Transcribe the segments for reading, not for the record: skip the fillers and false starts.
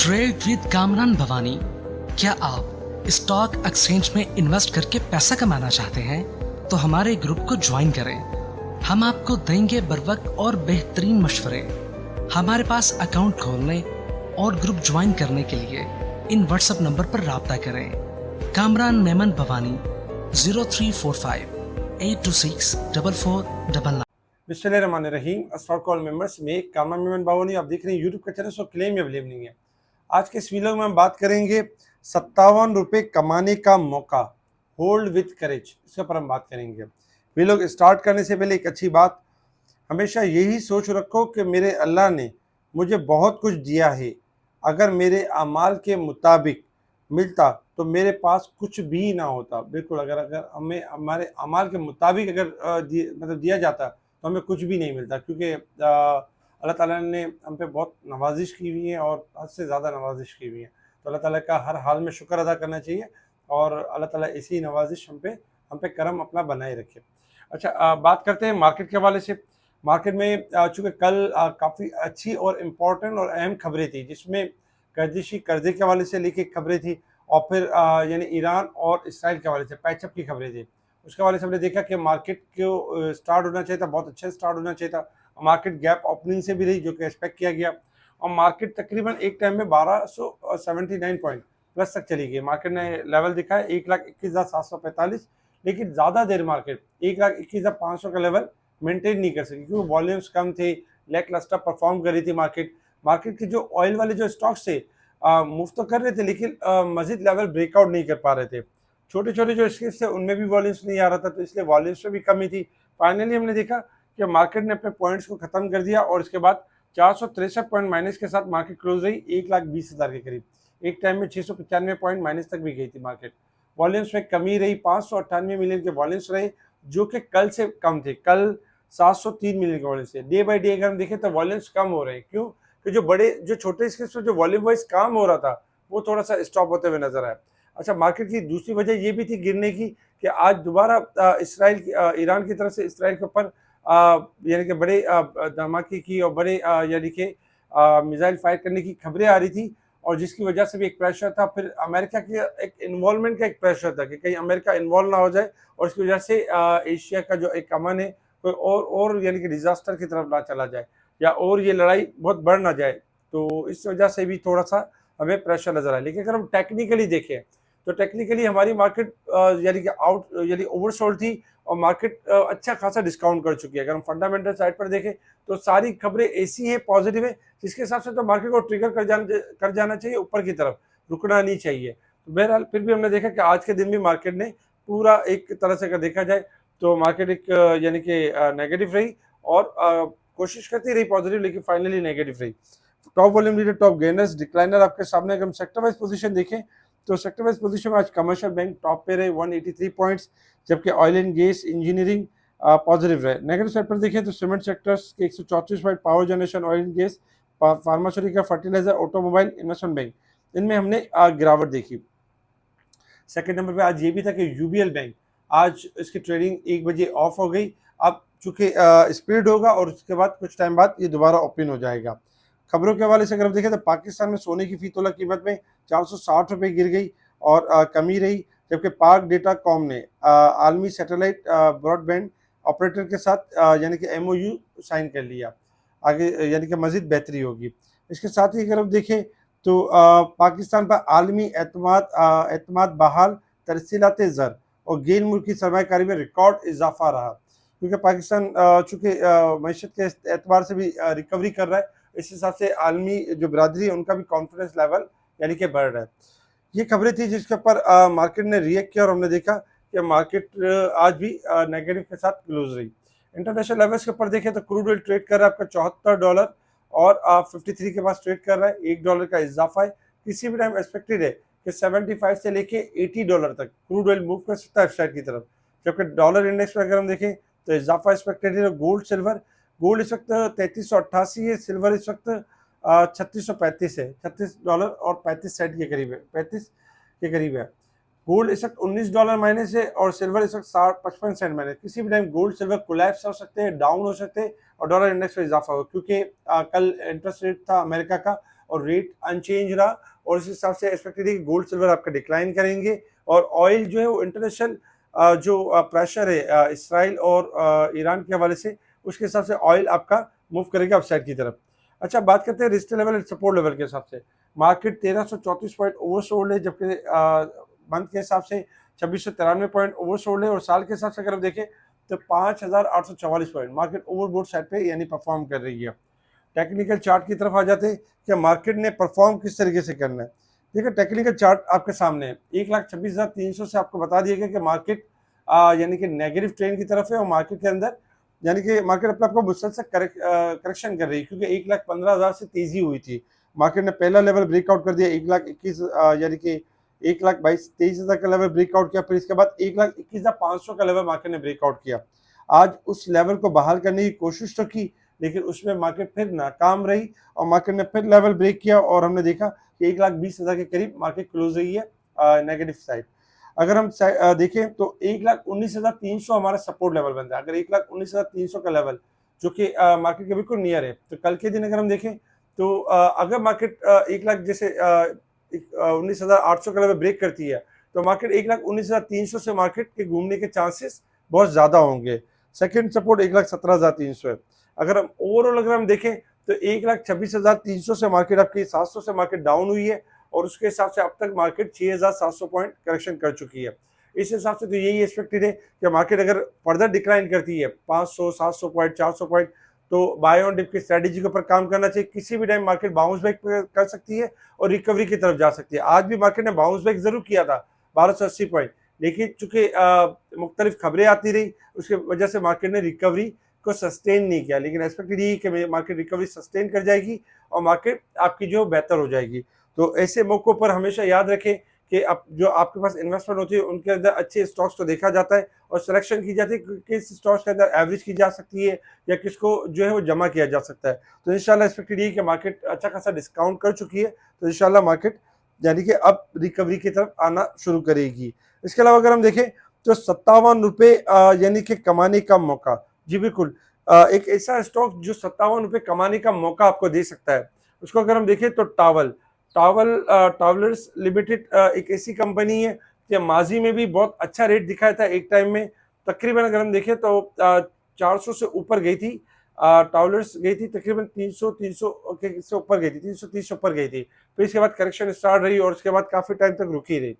Trade with Kamran Bhavani. क्या आप stock exchange में इन्वेस्ट करके पैसा कमाना चाहते हैं तो हमारे ग्रुप को ज्वाइन करें। हम आपको देंगे बर वक्त और बेहतरीन मशवरे। हमारे पास अकाउंट खोलने और ग्रुप ज्वाइन करने के लिए इन व्हाट्सएप नंबर पर राब्ता करें। कामरान मेमन भवानी 0345-826-4499। बिस्मिल्लाहिर्रहमानिर्रहीम। स्टॉक कॉल मेंबर्स में कामरान मेमन भवानी आप देख रहे हैं यूट्यूब का चैनल, सो क्लेम अवेलेबल नहीं है। आज के इस वीडियो में हम बात करेंगे 57 रुपये कमाने का मौका, होल्ड विथ करेज, इसके ऊपर हम बात करेंगे। वीडियो स्टार्ट करने से पहले एक अच्छी बात, हमेशा यही सोच रखो कि मेरे अल्लाह ने मुझे बहुत कुछ दिया है, अगर मेरे अमाल के मुताबिक मिलता तो मेरे पास कुछ भी ना होता। बिल्कुल, अगर हमें हमारे अमाल के मुताबिक अगर दिया जाता तो हमें कुछ भी नहीं मिलता, क्योंकि अल्लाह ताला ने हम पे बहुत नवाजिश की हुई है और हद से ज़्यादा नवाजिश की हुई है। तो अल्लाह ताला का हर हाल में शुक्र अदा करना चाहिए और अल्लाह ताला ऐसी नवाजिश हम पे करम अपना बनाए रखे। अच्छा, बात करते हैं मार्केट के हवाले से। मार्केट में चूँकि कल काफ़ी अच्छी और इम्पोर्टेंट और अहम खबरें थी, जिसमें गर्दिशी कर्जे के हवाले से लेके खबरें थी और फिर यानी ईरान और इसराइल के हवाले से पैचअप की खबरें थी। उसके हवाले से हमने देखा कि मार्केट को स्टार्ट होना चाहिए था, बहुत अच्छा स्टार्ट होना चाहिए था। मार्केट गैप ओपनिंग से भी रही, जो कि एक्सपेक्ट किया गया, और मार्केट तकरीबन एक टाइम में 1279 पॉइंट प्लस तक चली गई। मार्केट ने लेवल दिखाया 1,21,745, लेकिन ज़्यादा देर मार्केट 1,21,500 का लेवल मेंटेन नहीं कर सकी, क्योंकि वॉल्यूम्स कम थे, लैक लस्टर परफॉर्म कर रही थी मार्केट। मार्केट के जो ऑयल वाले जो स्टॉक्स थे मूव तो कर रहे थे, लेकिन मजीद लेवल ब्रेकआउट नहीं कर पा रहे थे। छोटे छोटे जो स्किप्स थे उनमें भी वॉल्यूम्स नहीं आ रहा था, तो इसलिए वॉल्यूम्स में भी कमी थी। फाइनली हमने देखा कि मार्केट ने अपने पॉइंट्स को खत्म कर दिया और इसके बाद 463 पॉइंट माइनस के साथ मार्केट क्लोज रही 1,20,000 के करीब। एक टाइम में 695 पॉइंट माइनस तक भी गई थी मार्केट। वॉल्यूम्स में कमी रही, 598 मिलियन के वॉल्यूम्स रहे, जो कि कल से कम थे। कल 703 मिलियन के वॉल्यूम्स थे। डे बाई डे अगर हम देखें तो वॉल्यूम्स कम हो रहे हैं। क्यों? कि जो छोटे स्किप्स में जो वॉल्यूम वाइज काम हो रहा था वो थोड़ा सा स्टॉप होते हुए नजर आया। अच्छा, मार्केट की दूसरी वजह ये भी थी गिरने की कि आज दोबारा ईरान की तरफ से इसराइल के ऊपर यानी कि बड़े धमाके की और बड़े यानी कि मिसाइल फायर करने की खबरें आ रही थी, और जिसकी वजह से भी एक प्रेशर था। फिर अमेरिका के एक इन्वॉल्वमेंट का एक प्रेशर था कि कहीं अमेरिका इन्वॉल्व ना हो जाए और इसकी वजह से एशिया का जो एक अमन है कोई और यानी कि डिजास्टर की तरफ ना चला जाए, या और ये लड़ाई बहुत बढ़ ना जाए। तो इस वजह से भी थोड़ा सा हमें प्रेशर नजर आया। लेकिन अगर हम टेक्निकली देखें तो टेक्निकली हमारी मार्केट यानी कि यानी ओवरसोल्ड थी और मार्केट अच्छा खासा डिस्काउंट कर चुकी है। अगर हम फंडामेंटल साइड पर देखें तो सारी खबरें ऐसी हैं, पॉजिटिव है, जिसके हिसाब से तो मार्केट को ट्रिगर कर जाना चाहिए, ऊपर की तरफ रुकना नहीं चाहिए। तो बहरहाल फिर भी हमने देखा कि आज के दिन भी मार्केट ने पूरा एक तरह से अगर देखा जाए तो मार्केट एक यानी कि नेगेटिव रही और कोशिश करती रही पॉजिटिव, लेकिन फाइनली नेगेटिव रही। Top volume leader, top gainers, decliner आपके सामने। अगर हम सेक्टर वाइज पोजीशन देखें तो सेक्टर वाइज पोजीशन में आज कमर्शियल बैंक टॉप पे रहे 183 पॉइंट्स, जबकि oil and gas, engineering positive रहे। नेगेटिव साइड पर देखें तो सीमेंट सेक्टर्स के 134 point, power generation, oil and gas, pharmaceutical, fertiliser, automobile, investment bank, इनमें हमने गिरावट देखी। सेकंड नंबर पे आज ये भी था कि यूबीएल बैंक, आज इसकी ट्रेडिंग 1 बजे ऑफ हो गई। अब चूंकि स्पीड होगा और उसके बाद कुछ टाइम बाद ये दोबारा ओपन हो जाएगा। खबरों के हवाले से अगर हम देखें तो पाकिस्तान में सोने की फी तोला कीमत में 460 रुपये गिर गई और कमी रही, जबकि पाक डेटा कॉम ने आलमी सैटेलाइट ब्रॉडबैंड ऑपरेटर के साथ यानी कि एमओयू साइन कर लिया। आगे यानी कि मजीद बेहतरी होगी। इसके साथ ही अगर हम देखें तो पाकिस्तान पर आलमी एतमाद बहाल, तरसीलात ज़र और गैर मुल्की सरमाकारी में रिकॉर्ड इजाफा रहा, क्योंकि पाकिस्तान चूँकि मईशत के एतबार से भी रिकवरी कर रहा है। इस हिसाब से आलमी जो बरादरी है उनका भी कॉन्फिडेंस लेवल यानी कि बढ़ रहा है। ये खबरें थी जिसके ऊपर मार्केट ने रिएक्ट किया और हमने देखा कि मार्केट आज भी नेगेटिव के साथ क्लोज रही। इंटरनेशनल लेवल्स के ऊपर देखें तो क्रूड ऑयल ट्रेड कर रहा है आपका $74 और 53 के पास ट्रेड कर रहा है। $1 का इजाफा है। किसी भी टाइम एक्सपेक्टेड है कि 75 से लेके $80 तक क्रूड ऑयल मूव कर सकता है अपसाइड की तरफ, जबकि डॉलर इंडेक्स पर अगर हम देखें तो इजाफा एक्सपेक्टेड है। गोल्ड इस वक्त 3388 है, सिल्वर इस वक्त 3635 है, $36.35 के करीब है, 35 के करीब है। गोल्ड इस वक्त $19 माइनस है और सिल्वर इस वक्त 55 सेंट माइनस। किसी भी टाइम गोल्ड सिल्वर कोलैप्स हो सकते हैं, डाउन हो सकते हैं और डॉलर इंडेक्स में इजाफा हो, क्योंकि कल इंटरेस्ट रेट था अमेरिका का और रेट अनचेंज रहा, और इस हिसाब से एक्सपेक्टेड है कि गोल्ड सिल्वर आपका डिक्लाइन करेंगे, और ऑयल जो है वो इंटरनेशनल जो प्रेशर है इसराइल और ईरान के हवाले से, उसके हिसाब से ऑयल आपका मूव करेगा अपसाइड की तरफ। अच्छा, बात करते हैं resistance level and support level के हिसाब से। मार्केट 1334 पॉइंट ओवरसोल्ड है, जबकि मंथ के हिसाब से 2693 पॉइंट ओवरसोल्ड है, और साल के हिसाब से अगर हम देखें तो 5844 पॉइंट मार्केट ओवरबोट साइड पे यानी परफॉर्म कर रही है। टेक्निकल चार्ट की तरफ आ जाते हैं कि मार्केट ने परफॉर्म किस तरीके से करना है। देखिए, टेक्निकल चार्ट आपके सामने है। 1,26,300 से आपको बता दिया गया कि मार्केट यानी कि नेगेटिव ट्रेंड की तरफ है, और मार्केट के अंदर यानी कि मार्केट अपने आपको मुसलसल करेक्शन कर रही है, क्योंकि 1,15,000 से तेजी हुई थी। मार्केट ने पहला लेवल ब्रेकआउट कर दिया 1,21,000 यानी कि 1,22,23,000 का लेवल ब्रेकआउट किया, फिर इसके बाद 1,21,500 का लेवल मार्केट ने ब्रेकआउट किया। आज उस लेवल को बहाल करने की कोशिश तो की, लेकिन उसमें मार्केट फिर नाकाम रही, और मार्केट ने फिर लेवल ब्रेक किया, और हमने देखा कि 1,20,000 के करीब मार्केट क्लोज रही है नेगेटिव साइड। अगर हम देखें तो 1,19,300 हमारा सपोर्ट लेवल बनता है। अगर 1,19,300 का लेवल जो कि मार्केट के बिल्कुल नियर है, तो कल के दिन अगर हम देखें तो अगर मार्केट 1 लाख जैसे 19,800 का लेवल ब्रेक करती है, तो मार्केट 1,19,300 से मार्केट के घूमने के चांसेस बहुत ज़्यादा होंगे। सेकंड सपोर्ट 1,17,300 है। अगर हम ओवरऑल अगर हम देखें तो 1,26,300 से मार्केट आपकी 700 से मार्केट डाउन हुई है, और उसके हिसाब से अब तक मार्केट 6,700 पॉइंट करेक्शन कर चुकी है। इस हिसाब से तो यही एक्सपेक्टेड है कि मार्केट अगर फर्दर डिक्लाइन करती है 500, 700 पॉइंट, 400 पॉइंट, तो बाय ऑन डिप की स्ट्रेटेजी के ऊपर काम करना चाहिए। किसी भी टाइम मार्केट बाउंस बैक कर सकती है और रिकवरी की तरफ जा सकती है। आज भी मार्केट ने बाउंस बैक जरूर किया था 1280 पॉइंट, लेकिन चूंकि मुख्तलिफ खबरें आती रही, उसके वजह से मार्केट ने रिकवरी को सस्टेन नहीं किया। लेकिन एक्सपेक्टेड यही कि मार्केट रिकवरी सस्टेन कर जाएगी और मार्केट आपकी जो बेहतर हो जाएगी। तो ऐसे मौकों पर हमेशा याद रखें कि अब जो आपके पास इन्वेस्टमेंट होती है उनके अंदर अच्छे स्टॉक्स को देखा जाता है और सिलेक्शन की जाती है कि किस स्टॉक्स के अंदर एवरेज की जा सकती है या किसको जो है वो जमा किया जा सकता है। तो इंशाल्लाह एक्सपेक्टेड ये कि मार्केट अच्छा खासा डिस्काउंट कर चुकी है, तो इंशाल्लाह मार्केट यानी कि अब रिकवरी की तरफ आना शुरू करेगी। इसके अलावा अगर हम देखें तो 57 रुपये यानी कि कमाने का मौका, जी बिल्कुल, एक ऐसा स्टॉक जो 57 रुपये कमाने का मौका आपको दे सकता है, उसको अगर हम देखें तो टावलर्स लिमिटेड एक ऐसी कंपनी है कि माजी में भी बहुत अच्छा रेट दिखाया था। एक टाइम में तकरीबन अगर हम देखें तो 400 से ऊपर गई थी, टावलर्स गई थी तकरीबन 300 के से ऊपर गई थी, 330 से ऊपर गई थी। फिर इसके बाद करेक्शन स्टार्ट रही और उसके बाद काफ़ी टाइम तक रुकी रही।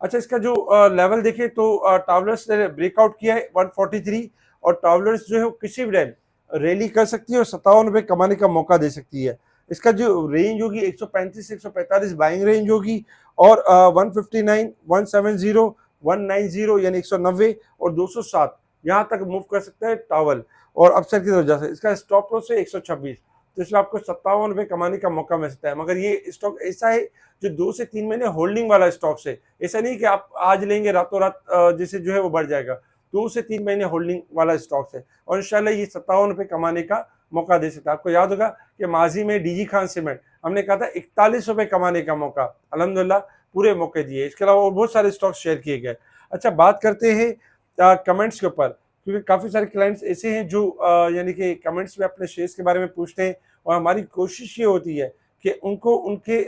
अच्छा, इसका जो लेवल देखें तो टावलर्स ने ब्रेकआउट किया है 143, और टावलर्स जो है वो किसी भी टाइम रैली कर सकती है और 57 रुपये कमाने का मौका दे सकती है। इसका जो रेंज होगी 135 से 145 बाइंग रेंज होगी, और 159, 170, 190 यानी 190 और 207 यहाँ तक मूव कर सकता है टावल, और अपसाइड की तरफ जा सकता है। इसका स्टॉप लॉस है 126, तो इसमें आपको 57 रुपये कमाने का मौका मिल सकता है। मगर ये स्टॉक ऐसा है जो 2 से 3 महीने होल्डिंग वाला स्टॉक है। ऐसा नहीं कि आप आज लेंगे रातों रात जैसे जो है वो बढ़ जाएगा। 2 से 3 महीने होल्डिंग वाला स्टॉक है, और इंशाल्लाह ये 57 रुपये कमाने का मौका दे सकता है। आपको याद होगा कि माजी में डीजी खान सीमेंट हमने कहा था 41 रुपये कमाने का मौका, अल्हम्दुलिल्लाह पूरे मौके दिए। इसके अलावा और बहुत सारे स्टॉक शेयर किए गए। अच्छा, बात करते हैं कमेंट्स के ऊपर, क्योंकि काफ़ी सारे क्लाइंट्स ऐसे हैं जो यानी कि कमेंट्स में अपने शेयर्स के बारे में पूछते हैं, और हमारी कोशिश ये होती है कि उनको उनके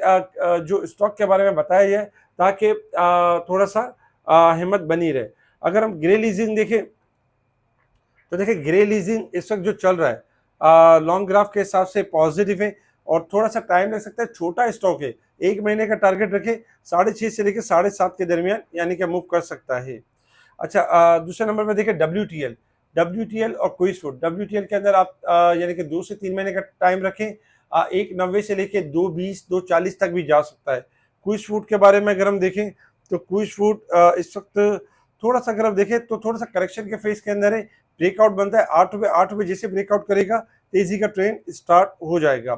जो स्टॉक के बारे में बताया जाए ताकि थोड़ा सा हिम्मत बनी रहे। अगर हम ग्रे लीजिंग देखें तो देखिए, ग्रे लीजिंग इस वक्त जो चल रहा है लॉन्ग ग्राफ के हिसाब से पॉजिटिव है, और थोड़ा सा टाइम लग सकता है। छोटा स्टॉक है, 1 महीने का टारगेट रखे 6.5 से लेकर 7.5 के दरमियान यानी कि मूव कर सकता है। अच्छा, दूसरे नंबर पर देखिए WTL और क्विज फूड। WTL के अंदर आप यानी कि 2 से 3 महीने का टाइम रखें, 1.90 से लेके 2.20, 2.40 तक भी जा सकता है। क्विज फूड के बारे में अगर हम देखें तो क्विज फूड इस वक्त थोड़ा सा अगर हम देखें तो थोड़ा सा करेक्शन के फेज के अंदर है। ब्रेकआउट बनता है 8 रुपये जैसे ब्रेकआउट करेगा तेजी का ट्रेंड स्टार्ट हो जाएगा।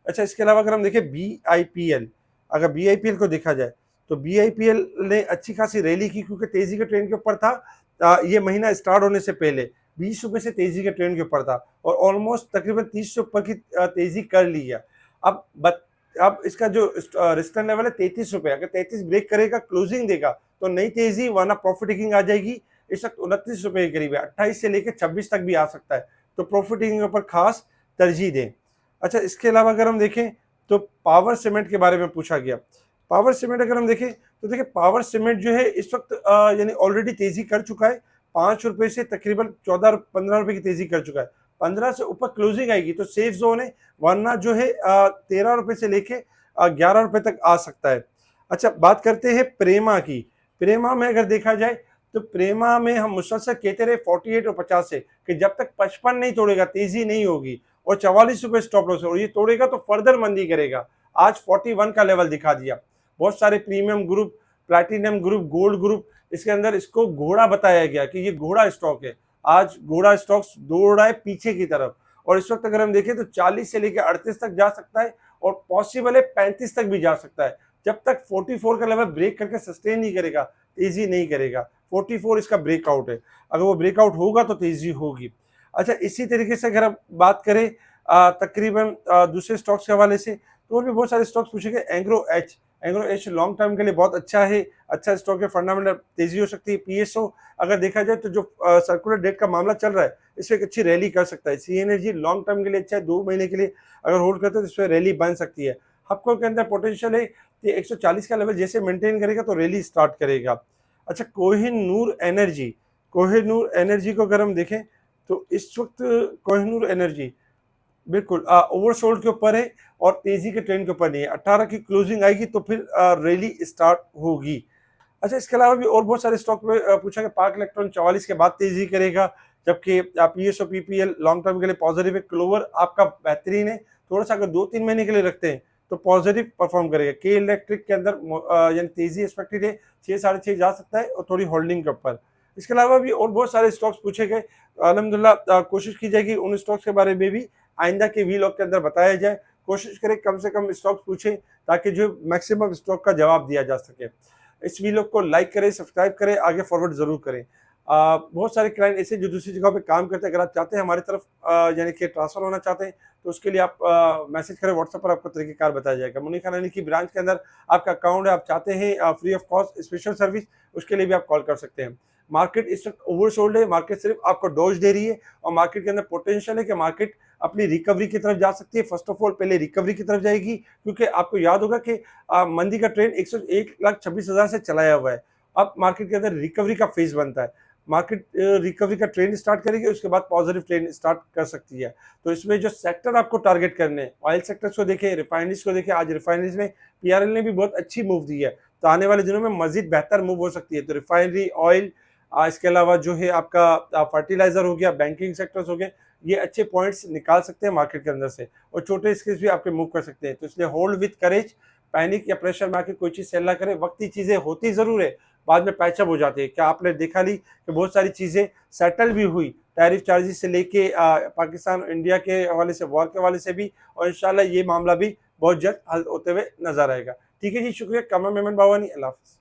अच्छा, इसके अलावा अगर हम देखें BIPL, अगर BIPL को देखा जाए तो BIPL ने अच्छी खासी रैली की, क्योंकि तेजी के ट्रेंड के ऊपर था। ये महीना स्टार्ट होने से पहले 20 रुपये से तेजी के ट्रेंड के ऊपर था, और ऑलमोस्ट तकरीबन 30 से ऊपर की तेजी कर ली है। अब इसका जो रेजिस्टेंस लेवल है 33 रुपये, अगर 33 ब्रेक करेगा, क्लोजिंग देगा तो नई तेजी वरना प्रॉफिट टेकिंग आ जाएगी। इस वक्त 29 रुपये के करीब है, 28 से लेकर 26 तक भी आ सकता है, तो प्रॉफिट टेकिंग के ऊपर खास तरजीह दें। अच्छा, इसके अलावा अगर हम देखें तो पावर सीमेंट के बारे में पूछा गया। पावर सीमेंट अगर हम देखें तो देखिए पावर सीमेंट जो है इस वक्त यानी ऑलरेडी तेजी कर चुका है, 5 रुपए से तकरीबन 14-15 रुपए की तेजी कर चुका है। 15 से ऊपर क्लोजिंग आएगी तो सेफ जोन है, वरना जो है 13 रुपए से लेके 11 रुपए तक आ सकता है। अच्छा, बात करते हैं प्रेमा की। प्रेमा में अगर देखा जाए तो प्रेमा में हम मुसलसल कहते रहे 48 और 50 से कि जब तक 55 नहीं तोड़ेगा तेजी नहीं होगी, और 44 रुपए स्टॉप लॉस है, और ये तोड़ेगा तो फर्दर मंदी करेगा। आज 41 का लेवल दिखा दिया। बहुत सारे premium group, platinum group, gold group, इसके अंदर इसको घोड़ा बताया गया कि ये घोड़ा स्टॉक है। आज घोड़ा स्टॉक्स दौड़ रहा है पीछे की तरफ, और इस वक्त अगर हम देखें तो 40 से लेकर 38 तक जा सकता है, और पॉसिबल है 35 तक भी जा सकता है। जब तक 44 का लेवल ब्रेक करके सस्टेन नहीं करेगा, तेजी नहीं करेगा। 44 इसका ब्रेकआउट है, अगर वो ब्रेकआउट होगा तो तेजी होगी। अच्छा, इसी तरीके से अगर हम बात करें तकरीबन दूसरे स्टॉक्स के हवाले से, तो और भी बहुत सारे स्टॉक्स पूछे गए। एंग्रो एच लॉन्ग टर्म के लिए बहुत अच्छा है, अच्छा स्टॉक है, फंडामेंटल तेजी हो सकती है। पीएसओ अगर देखा जाए तो जो सर्कुलर डेट का मामला चल रहा है, इसमें एक अच्छी रैली कर सकता है। सी एनर्जी लॉन्ग टर्म के लिए अच्छा है, 2 महीने के लिए अगर होल्ड करते हैं तो इसमें रैली बन सकती है। हपको के अंदर पोटेंशियल है कि 140 का लेवल जैसे मेंटेन करेगा तो रैली स्टार्ट करेगा। अच्छा, कोहिनूर एनर्जी को अगर हम देखें तो इस वक्त कोहिनूर एनर्जी बिल्कुल ओवरसोल्ड के ऊपर है और तेजी के ट्रेंड के ऊपर नहीं है। 18 की क्लोजिंग आएगी तो फिर रैली स्टार्ट होगी। अच्छा, इसके अलावा भी और बहुत सारे स्टॉक में पूछा कि पार्क इलेक्ट्रॉन 44 के बाद तेजी करेगा, जबकि पीएसओ पीपीएल लॉन्ग टर्म के लिए पॉजिटिव है। क्लोवर आपका बेहतरीन है, थोड़ा सा अगर 2-3 महीने के लिए रखते हैं तो पॉजिटिव परफॉर्म करेगा। के इलेक्ट्रिक के अंदर यानी तेजी एक्सपेक्टेड है, 6-6.5 जा सकता है और थोड़ी होल्डिंग के ऊपर। इसके अलावा भी और बहुत सारे स्टॉक्स पूछे गए, अल्हम्दुलिल्लाह कोशिश की जाएगी उन स्टॉक्स के बारे में भी आइंदा के वीलॉग के अंदर बताया जाए। कोशिश करें कम से कम स्टॉक्स पूछें ताकि जो मैक्सिमम स्टॉक का जवाब दिया जा सके। इस वीलॉग को लाइक करें, सब्सक्राइब करें, आगे फॉरवर्ड जरूर करें। बहुत सारे क्लाइंट ऐसे जो दूसरी जगह पे काम करते हैं, अगर आप चाहते हैं हमारी तरफ यानी कि ट्रांसफर होना चाहते हैं तो उसके लिए आप मैसेज करें, व्हाट्सएप पर आपको तरीकेकार बताया जाएगा। मुनीर खान अली की ब्रांच के अंदर आपका अकाउंट है, आप चाहते हैं free of cost special service, उसके लिए भी आप कॉल कर सकते हैं। मार्केट इस वक्त ओवरसोल्ड है, मार्केट सिर्फ आपको डोज दे रही है, और मार्केट के अंदर पोटेंशियल है कि मार्केट अपनी रिकवरी की तरफ जा सकती है। फर्स्ट ऑफ ऑल पहले रिकवरी की तरफ जाएगी, क्योंकि आपको याद होगा कि मंदी का ट्रेंड 1,26,000 से चलाया हुआ है। अब मार्केट के अंदर रिकवरी का फेज बनता है, मार्केट रिकवरी का ट्रेंड स्टार्ट करेगी, उसके बाद पॉजिटिव ट्रेंड स्टार्ट कर सकती है। तो इसमें जो सेक्टर आपको टारगेट करने हैं, ऑयल सेक्टर्स को देखें, रिफाइनरीज को देखें। आज रिफाइनरीज में पीआरएल ने भी बहुत अच्छी मूव दी है, तो आने वाले दिनों में मजीद बेहतर मूव हो सकती है। तो रिफाइनरी, ऑयल, इसके अलावा जो है आपका फर्टिलाइजर हो गया, बैंकिंग सेक्टर्स हो गए, ये अच्छे पॉइंट्स निकाल सकते हैं मार्केट के अंदर से, और छोटे स्केल्स भी आपके मूव कर सकते हैं। तो इसलिए होल्ड विथ करेज, पैनिक या प्रेशर में आके कोई चीज़ सेल ना करें। वक्ती चीज़ें होती ज़रूर है, बाद में पैचअप हो जाती है। क्या आपने देखा नहीं कि बहुत सारी चीज़ें सेटल भी हुई, टैरिफ चार्जेस से लेके पाकिस्तान इंडिया के हवाले से, वॉर के हवाले से भी, और इंशाल्लाह ये मामला भी बहुत जल्द हल होते हुए नजर आएगा। ठीक है जी, शुक्रिया। कमर मेमन बावानी, अल्लाह हाफ़िज़।